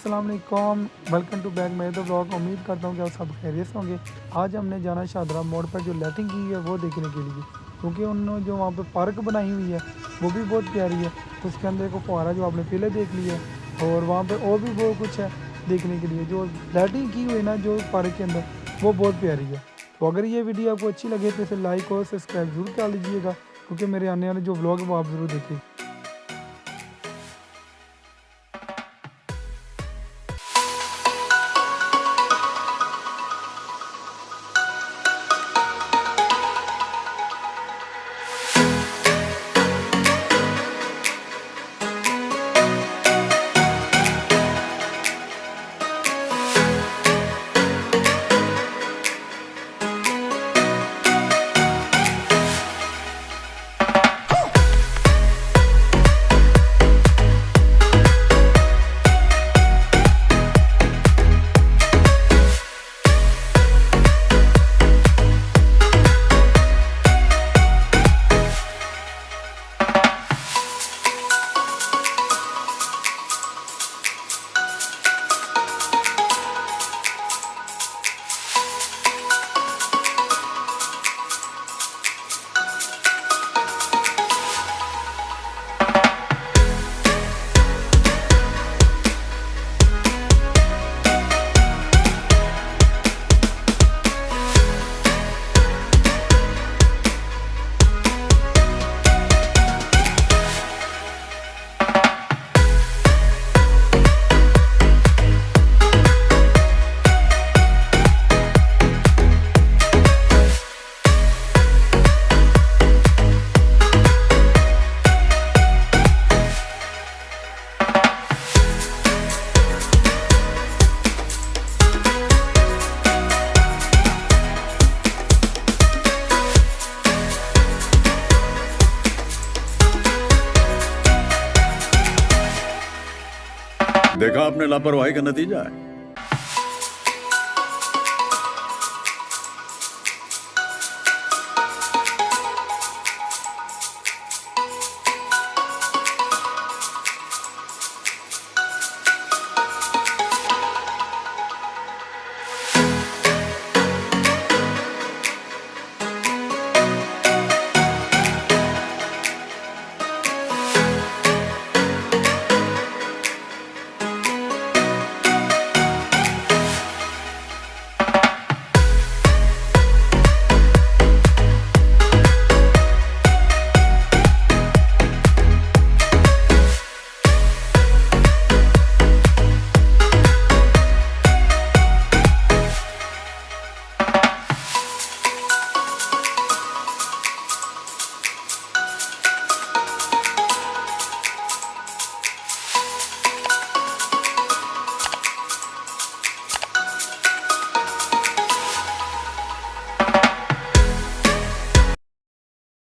अस्सलाम वालेकुम, welcome to back मेरे ब्लॉग। उम्मीद करता हूँ कि आप सब खैरियत से होंगे। आज हमने जाना शाहदरा मोड़ पर जो लाइटिंग की है वो देखने के लिए, क्योंकि उन्होंने जो वहाँ पे पार्क बनाई हुई है वो भी बहुत प्यारी है। उसके अंदर को फुहारा जो आपने पहले देख लिया है, और वहाँ पे और भी बहुत कुछ है देखने के लिए। जो लाइटिंग की हुई है ना जो पार्क के अंदर, वो बहुत प्यारी है। तो अगर ये वीडियो आपको अच्छी लगे तो इसे लाइक और सब्सक्राइब जरूर कर लीजिएगा, क्योंकि मेरे आने वाले जो व्लॉग है वो आप ज़रूर देखिए। देखा आपने लापरवाही का नतीजा है।